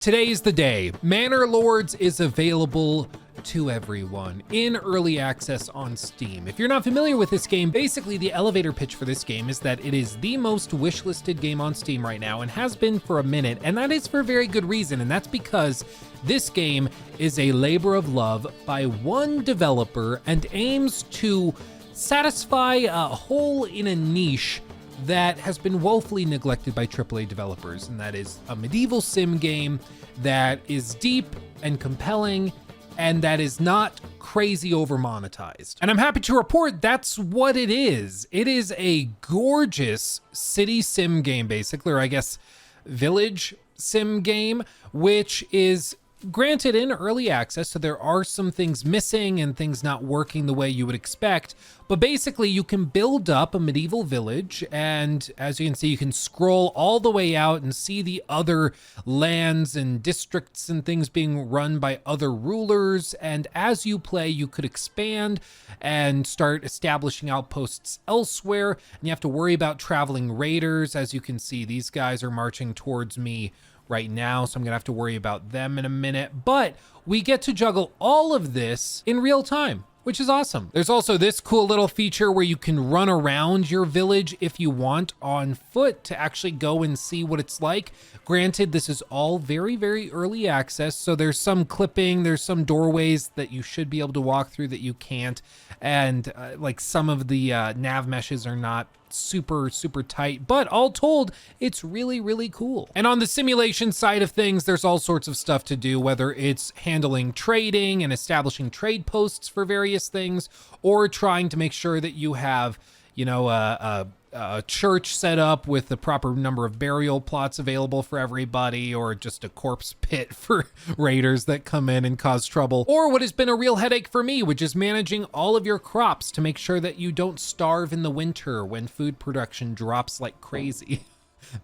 Today's the day. Manor Lords is available to everyone in early access on Steam. If you're not familiar with this game, basically the elevator pitch for this game is that it is the most wishlisted game on Steam right now and has been for a minute, and that is for very good reason, and that's because this game is a labor of love by one developer and aims to satisfy a hole in a niche that has been woefully neglected by AAA developers, and that is a medieval sim game that is deep and compelling and that is not crazy over monetized. And I'm happy to report that's what it is. It is a gorgeous city sim game, basically, or I guess village sim game, which is granted in early access, so there are some things missing and things not working the way you would expect, but basically you can build up a medieval village, and as you can see, you can scroll all the way out and see the other lands and districts and things being run by other rulers, and as you play, you could expand and start establishing outposts elsewhere, and you have to worry about traveling raiders. As you can see, these guys are marching towards me right now, so I'm gonna have to worry about them in a minute, but we get to juggle all of this in real time, which is awesome. There's also this cool little feature where you can run around your village if you want on foot to actually go and see what it's like. Granted, this is all very, very early access, so there's some clipping, there's some doorways that you should be able to walk through that you can't, and like some of the nav meshes are not super tight, but all told, it's really cool. And on the simulation side of things, there's all sorts of stuff to do, whether it's handling trading and establishing trade posts for various things, or trying to make sure that you have, you know, a church set up with the proper number of burial plots available for everybody, or just a corpse pit for raiders that come in and cause trouble, or what has been a real headache for me, which is managing all of your crops to make sure that you don't starve in the winter when food production drops like crazy.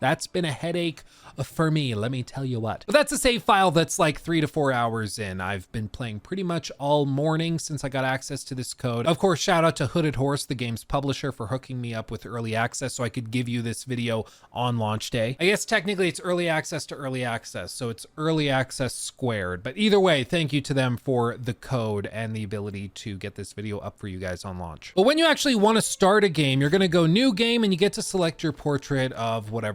That's been a headache for me, let me tell you what. But that's a save file that's like 3 to 4 hours in. I've been playing pretty much all morning since I got access to this code. Of course, shout out to Hooded Horse, the game's publisher, for hooking me up with early access so I could give you this video on launch day. I guess technically it's early access to early access, so it's early access squared. But either way, thank you to them for the code and the ability to get this video up for you guys on launch. But when you actually want to start a game, you're gonna go new game and you get to select your portrait of whatever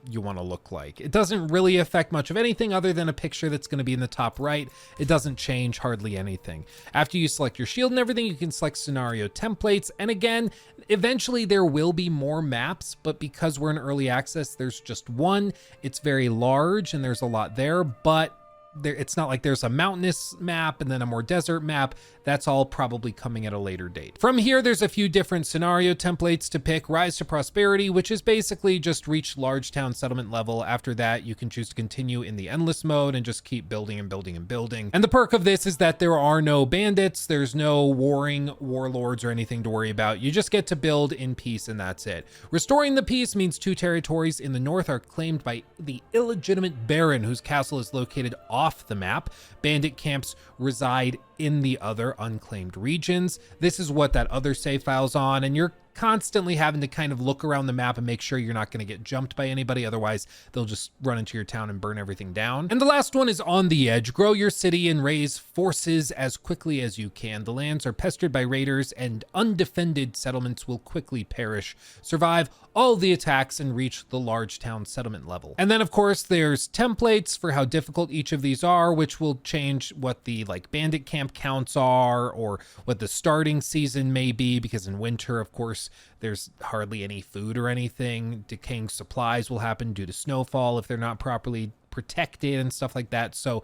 you want to look like. It doesn't really affect much of anything other than a picture that's going to be in the top right. It doesn't change hardly anything. After you select your shield and everything, you can select scenario templates. And again, eventually there will be more maps, but because we're in early access, there's just one. It's very large and there's a lot there, but it's not like there's a mountainous map and then a more desert map. That's all probably coming at a later date. From here, there's a few different scenario templates to pick. Rise to Prosperity, which is basically just reach large town settlement level. After that, you can choose to continue in the endless mode and just keep building and building and building. And the perk of this is that there are no bandits, there's no warring warlords or anything to worry about. You just get to build in peace and that's it. Restoring the peace means 2 territories in the north are claimed by the illegitimate baron whose castle is located off the map. Bandit camps reside in the other unclaimed regions. This is what that other save file's on, and you're constantly having to kind of look around the map and make sure you're not going to get jumped by anybody. Otherwise, they'll just run into your town and burn everything down. And the last one is On the Edge. Grow your city and raise forces as quickly as you can. The lands are pestered by raiders and undefended settlements will quickly perish. Survive all the attacks and reach the large town settlement level. And then of course there's templates for how difficult each of these are, which will change what the like bandit camp counts are or what the starting season may be, because in winter, of course, there's hardly any food or anything. Decaying supplies will happen due to snowfall if they're not properly protected and stuff like that. So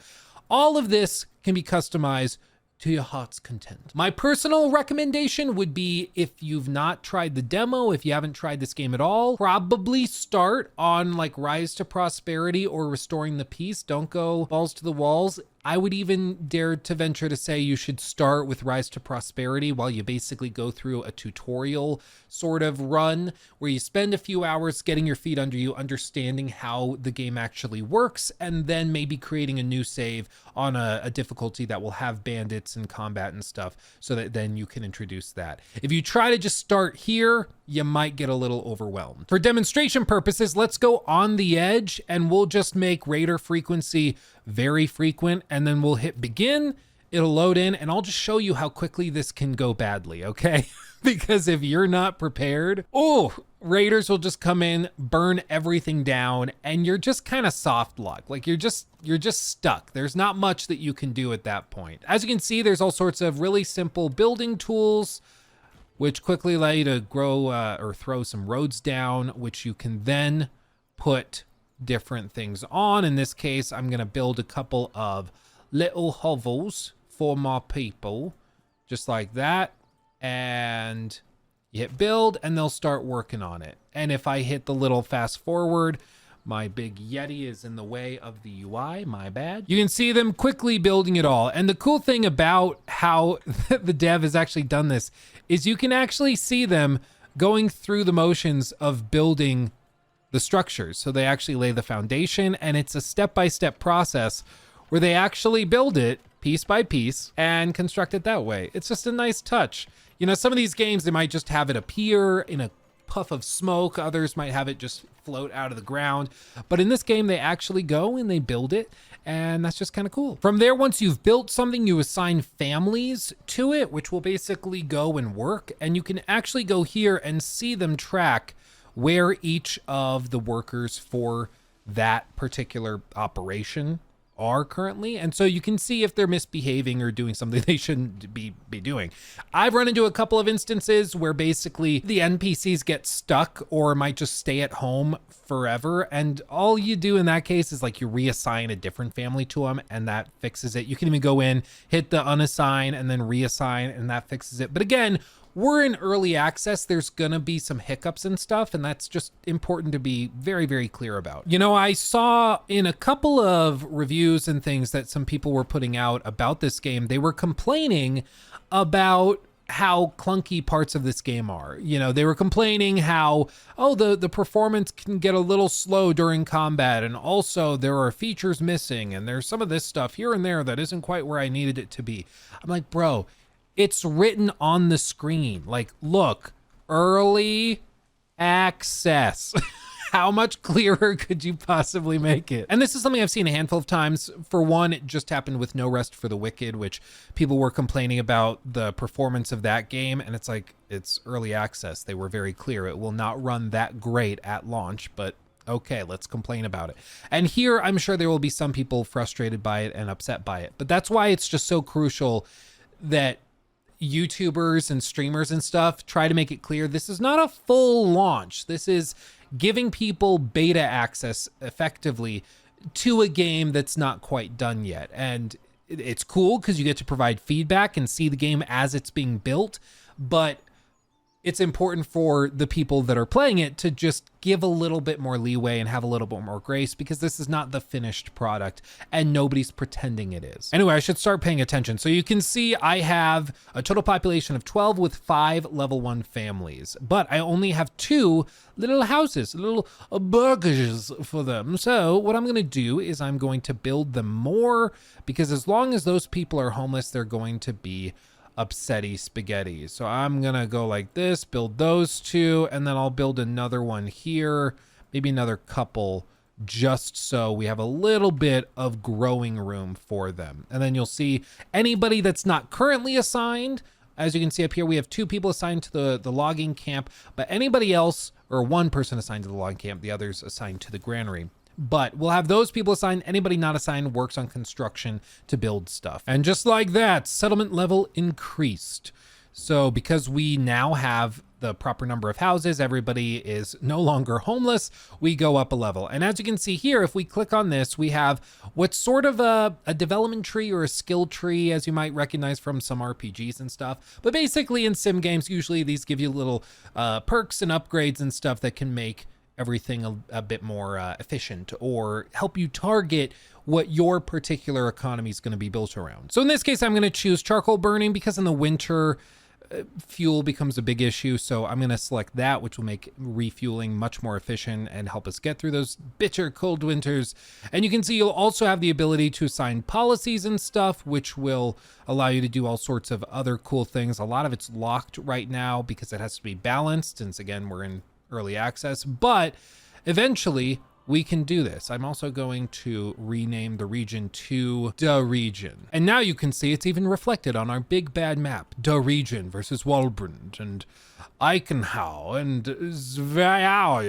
all of this can be customized to your heart's content. My personal recommendation would be, if you've not tried the demo, if you haven't tried this game at all, probably start on like Rise to Prosperity or Restoring the Peace. Don't go balls to the walls. I would even dare to venture to say you should start with Rise to Prosperity while you basically go through a tutorial sort of run where you spend a few hours getting your feet under you, understanding how the game actually works, and then maybe creating a new save on a difficulty that will have bandits and combat and stuff, so that then you can introduce that. If you try to just start here, you might get a little overwhelmed. For demonstration purposes, let's go On the Edge, and we'll just make raider frequency very frequent. And then we'll hit begin, it'll load in, and I'll just show you how quickly this can go badly, okay? Because if you're not prepared, raiders will just come in, burn everything down, and you're just kind of soft luck. Like you're just stuck. There's not much that you can do at that point. As you can see, there's all sorts of really simple building tools, which quickly allow you to grow or throw some roads down, which you can then put different things on. In this case, I'm gonna build a couple of little hovels for my people, just like that. And you hit build and they'll start working on it. And if I hit the little fast forward, my big Yeti is in the way of the UI, my bad. You can see them quickly building it all. And the cool thing about how the dev has actually done this is you can actually see them going through the motions of building the structures. So they actually lay the foundation, and it's a step-by-step process where they actually build it piece by piece and construct it that way. It's just a nice touch. You know, some of these games, they might just have it appear in a puff of smoke. Others might have it just float out of the ground. But in this game, they actually go and they build it. And that's just kind of cool. From there, once you've built something, you assign families to it, which will basically go and work. And you can actually go here and see them track where each of the workers for that particular operation are currently. And so you can see if they're misbehaving or doing something they shouldn't be doing. I've run into a couple of instances where basically the NPCs get stuck or might just stay at home forever. And all you do in that case is like you reassign a different family to them, and that fixes it. You can even go in, hit the unassign and then reassign, and that fixes it. But again, we're in early access. There's gonna be some hiccups and stuff, and that's just important to be very, very clear about. You know, I saw in a couple of reviews and things that some people were putting out about this game, they were complaining about how clunky parts of this game are. You know, they were complaining how, the performance can get a little slow during combat, and also there are features missing, and there's some of this stuff here and there that isn't quite where I needed it to be. I'm like, bro, it's written on the screen. Like, look, early access. How much clearer could you possibly make it? And this is something I've seen a handful of times. For one, it just happened with No Rest for the Wicked, which people were complaining about the performance of that game. And it's like, it's early access. They were very clear. It will not run that great at launch, but okay, let's complain about it. And here, I'm sure there will be some people frustrated by it and upset by it. But that's why it's just so crucial that YouTubers and streamers and stuff try to make it clear this is not a full launch. This is giving people beta access effectively to a game that's not quite done yet. And it's cool because you get to provide feedback and see the game as it's being built, but it's important for the people that are playing it to just give a little bit more leeway and have a little bit more grace, because this is not the finished product and nobody's pretending it is. Anyway, I should start paying attention. So you can see I have a total population of 12 with 5 level 1 families, but I only have 2 little houses, little burgers for them. So what I'm gonna do is I'm going to build them more, because as long as those people are homeless, they're going to be upsetty spaghetti. So I'm gonna go like this, build those 2, and then I'll build another one here, maybe another couple, just so we have a little bit of growing room for them. And then you'll see anybody that's not currently assigned, as you can see up here, we have 2 people assigned to the logging camp, but anybody else, or 1 person assigned to the logging camp, the others assigned to the granary. But we'll have those people assigned. Anybody not assigned works on construction to build stuff. And just like that, settlement level increased. So because we now have the proper number of houses, everybody is no longer homeless, we go up a level. And as you can see here, if we click on this, we have what's sort of a development tree or a skill tree, as you might recognize from some RPGs and stuff. But basically in sim games, usually these give you little perks and upgrades and stuff that can make everything a bit more efficient, or help you target what your particular economy is going to be built around. So in this case, I'm going to choose charcoal burning, because in the winter, fuel becomes a big issue. So I'm going to select that, which will make refueling much more efficient and help us get through those bitter cold winters. And you can see you'll also have the ability to assign policies and stuff, which will allow you to do all sorts of other cool things. A lot of it's locked right now because it has to be balanced, since again, we're in early access, but eventually we can do this. I'm also going to rename the region to the region. And now you can see it's even reflected on our big bad map. The region versus Walbrand and Eichenhau and Zviao.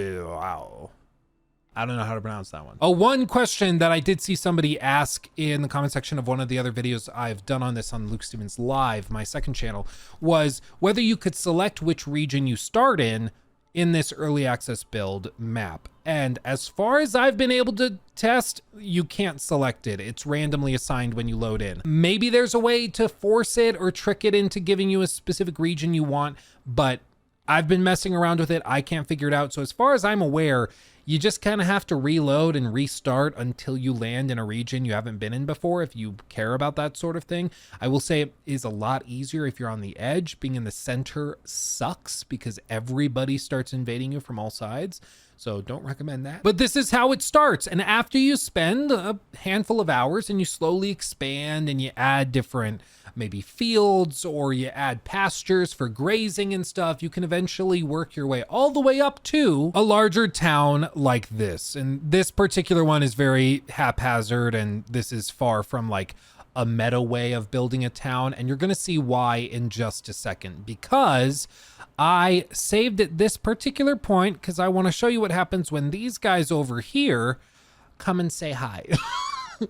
I don't know how to pronounce that one. Oh, one question that I did see somebody ask in the comment section of one of the other videos I've done on this on Luke Stevens Live, my second channel, was whether you could select which region you start in this early access build map. And as far as I've been able to test, you can't select it. It's randomly assigned when you load in. Maybe there's a way to force it or trick it into giving you a specific region you want, but I've been messing around with it. I can't figure it out. So as far as I'm aware, you just kind of have to reload and restart until you land in a region you haven't been in before, if you care about that sort of thing. I will say it is a lot easier if you're on the edge. Being in the center sucks because everybody starts invading you from all sides. So don't recommend that. But this is how it starts. And after you spend a handful of hours and you slowly expand and you add different maybe fields or you add pastures for grazing and stuff, you can eventually work your way all the way up to a larger town like this. And this particular one is very haphazard, and this is far from like a meta way of building a town. And you're going to see why in just a second, because I saved at this particular point because I want to show you what happens when these guys over here come and say hi.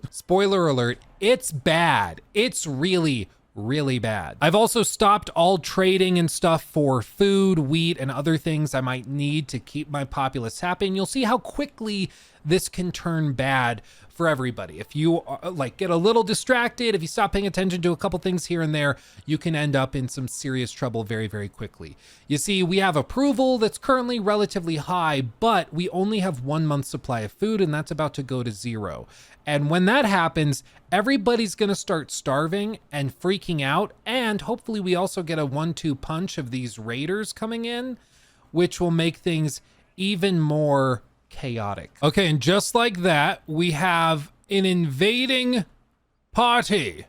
Spoiler alert, it's bad. It's really, really bad. I've also stopped all trading and stuff for food, wheat, and other things I might need to keep my populace happy. And you'll see how quickly this can turn bad for everybody. If you like get a little distracted, if you stop paying attention to a couple things here and there, you can end up in some serious trouble very, very quickly. You see, we have approval that's currently relatively high, but we only have 1 month's supply of food, and that's about to go to 0. And when that happens, everybody's gonna start starving and freaking out. And hopefully we also get a 1-2 punch of these raiders coming in, which will make things even more chaotic. Okay, and just like that, we have an invading party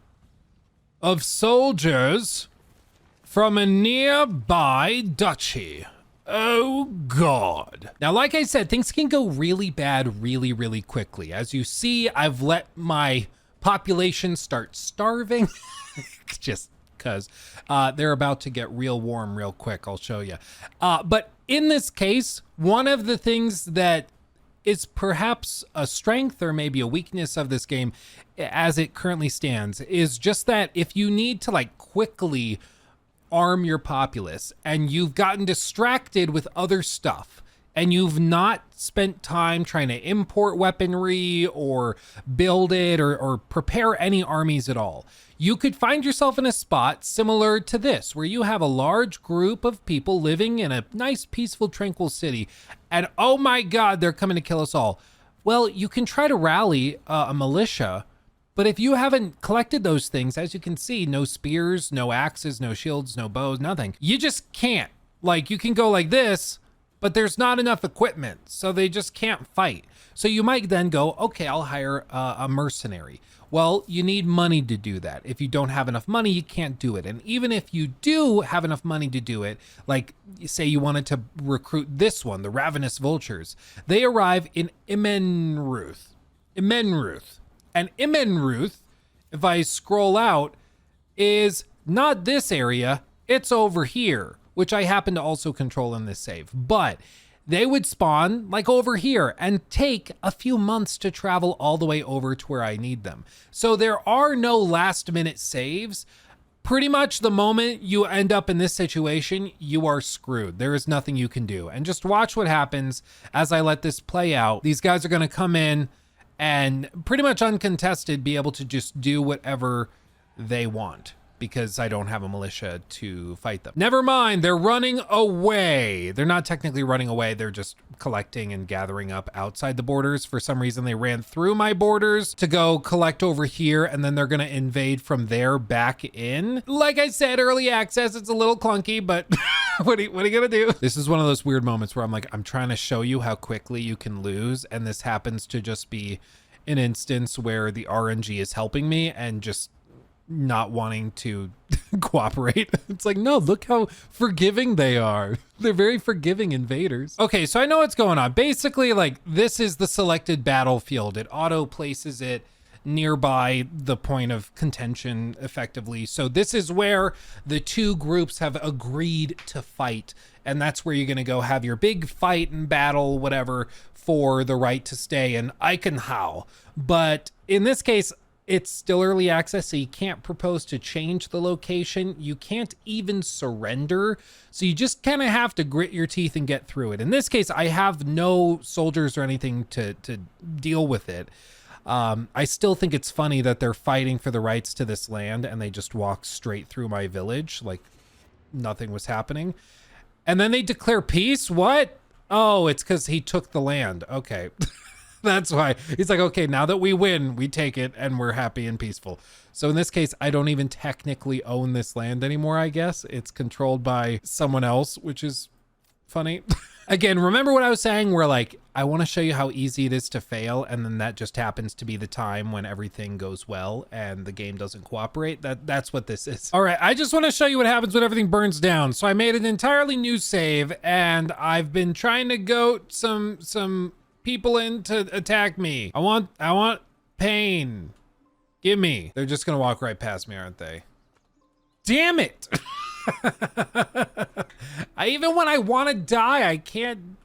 of soldiers from a nearby duchy. Oh God. Now, like I said, things can go really bad really, really quickly. As you see, I've let my population start starving just because they're about to get real warm real quick. I'll show you. But in this case, one of the things that is perhaps a strength or maybe a weakness of this game as it currently stands is just that if you need to like quickly arm your populace and you've gotten distracted with other stuff and you've not spent time trying to import weaponry or build it or prepare any armies at all, you could find yourself in a spot similar to this, where you have a large group of people living in a nice, peaceful, tranquil city, and oh my God, they're coming to kill us all. Well, you can try to rally a militia, but if you haven't collected those things, as you can see, no spears, no axes, no shields, no bows, nothing. You just can't. Like, you can go like this, but there's not enough equipment, so they just can't fight. So you might then go, okay, I'll hire a mercenary. Well, you need money to do that. If you don't have enough money, you can't do it. And even if you do have enough money to do it, like say you wanted to recruit this one, the Ravenous Vultures, they arrive in Imenruth. And Imenruth, if I scroll out, is not this area, it's over here, which I happen to also control in this save. But they would spawn like over here and take a few months to travel all the way over to where I need them. So there are no last minute saves. Pretty much the moment you end up in this situation, you are screwed. There is nothing you can do. And just watch what happens as I let this play out. These guys are gonna come in and pretty much uncontested be able to just do whatever they want, because I don't have a militia to fight them. Never mind, they're running away. They're not technically running away, they're just collecting and gathering up outside the borders. For some reason, they ran through my borders to go collect over here, and then they're gonna invade from there back in. Like I said, early access, it's a little clunky, but what are you gonna do? This is one of those weird moments where I'm like, I'm trying to show you how quickly you can lose, and this happens to just be an instance where the RNG is helping me and just not wanting to cooperate. It's like, no, look how forgiving they are. They're very forgiving invaders. Okay, so I know what's going on. Basically, like, this is the selected battlefield. It auto places it nearby the point of contention effectively. So this is where the two groups have agreed to fight. And that's where you're going to go have your big fight and battle, whatever, for the right to stay in Eichenhau. But in this case, it's still early access, so you can't propose to change the location. You can't even surrender. So you just kind of have to grit your teeth and get through it. In this case, I have no soldiers or anything to deal with it. I still think it's funny that they're fighting for the rights to this land and they just walk straight through my village like nothing was happening. And then they declare peace? What? Oh, it's because he took the land. Okay. That's why. He's like, okay, now that we win, we take it and we're happy and peaceful. So in this case, I don't even technically own this land anymore, I guess. It's controlled by someone else, which is funny. Again, remember what I was saying where like, I want to show you how easy it is to fail. And then that just happens to be the time when everything goes well and the game doesn't cooperate. That's what this is. All right. I just want to show you what happens when everything burns down. So I made an entirely new save and I've been trying to goat some people in to attack me. I want pain. Give me. They're just going to walk right past me, aren't they? Damn it. Even when I want to die, I can't.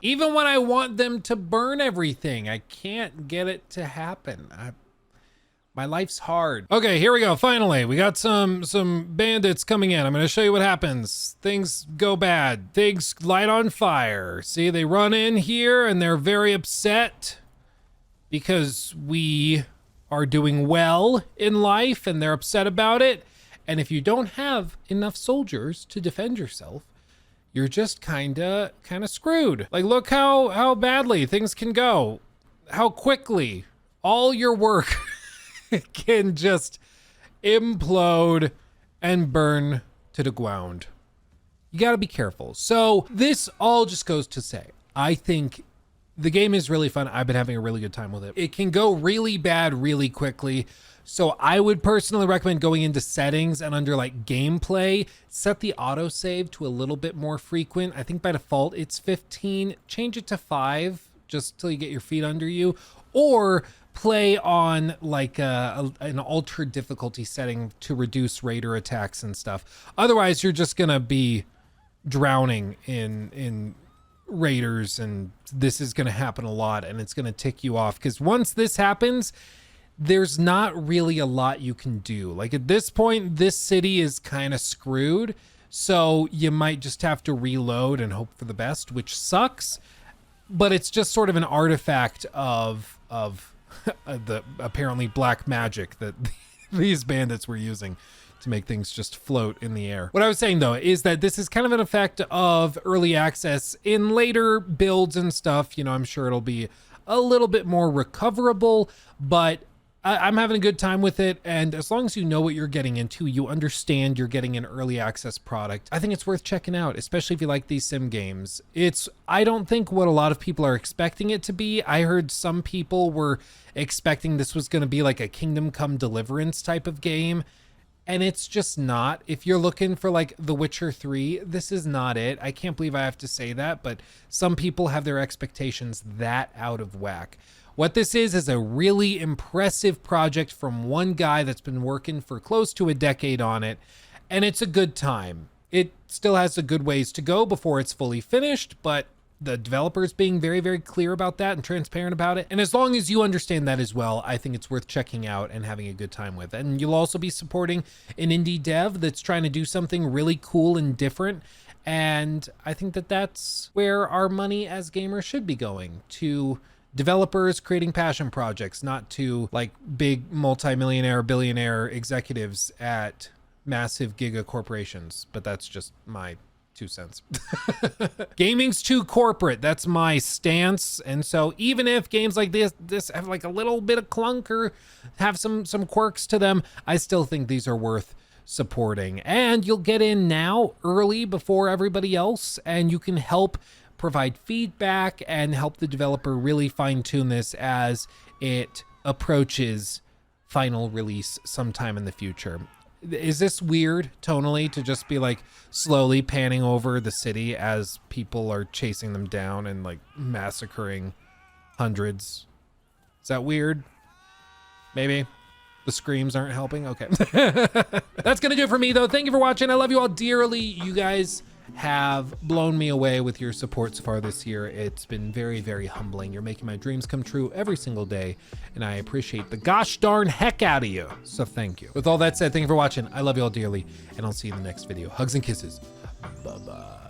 Even when I want them to burn everything, I can't get it to happen. My life's hard. Okay, here we go. Finally, we got some bandits coming in. I'm going to show you what happens. Things go bad. Things light on fire. See, they run in here and they're very upset because we are doing well in life and they're upset about it. And if you don't have enough soldiers to defend yourself, you're just kind of screwed. Like, look how badly things can go. How quickly all your work can just implode and burn to the ground. You got to be careful. So this all just goes to say, I think the game is really fun. I've been having a really good time with it. It can go really bad really quickly. So I would personally recommend going into settings and under like gameplay, set the autosave to a little bit more frequent. I think by default it's 15, change it to 5 just till you get your feet under you, or play on like an altered difficulty setting to reduce raider attacks and stuff. Otherwise you're just gonna be drowning in raiders, and this is gonna happen a lot and it's gonna tick you off because once this happens, there's not really a lot you can do. Like at this point, this city is kind of screwed. So you might just have to reload and hope for the best, which sucks. But it's just sort of an artifact of the apparently black magic that these bandits were using to make things just float in the air. What I was saying though, is that this is kind of an effect of early access. In later builds and stuff, you know, I'm sure it'll be a little bit more recoverable, but I'm having a good time with it. And as long as you know what you're getting into, you understand you're getting an early access product, I think it's worth checking out, especially if you like these sim games. I don't think what a lot of people are expecting it to be. I heard some people were expecting this was going to be like a Kingdom Come Deliverance type of game. And it's just not. If you're looking for like The Witcher 3, this is not it. I can't believe I have to say that, but some people have their expectations that out of whack. What this is a really impressive project from one guy that's been working for close to a decade on it, and it's a good time. It still has a good ways to go before it's fully finished, but the developer's being very, very clear about that and transparent about it. And as long as you understand that as well, I think it's worth checking out and having a good time with. And you'll also be supporting an indie dev that's trying to do something really cool and different. And I think that that's where our money as gamers should be going, to developers creating passion projects, not to like big multi-millionaire, billionaire executives at massive giga corporations. But that's just my 2 cents. Gaming's too corporate. That's my stance. And so even if games like this have like a little bit of clunk or have some quirks to them, I still think these are worth supporting. And you'll get in now early before everybody else, and you can help provide feedback and help the developer really fine-tune this as it approaches final release sometime in the future. Is this weird tonally to just be like slowly panning over the city as people are chasing them down and like massacring hundreds? Is that weird? Maybe. The screams aren't helping? Okay. That's gonna do it for me though. Thank you for watching. I love you all dearly. You guys have blown me away with your support so far this year. It's been very, very humbling. You're making my dreams come true every single day, and I appreciate the gosh darn heck out of you. So thank you. With all that said, thank you for watching. I love you all dearly, and I'll see you in the next video. Hugs and kisses. Bye-bye.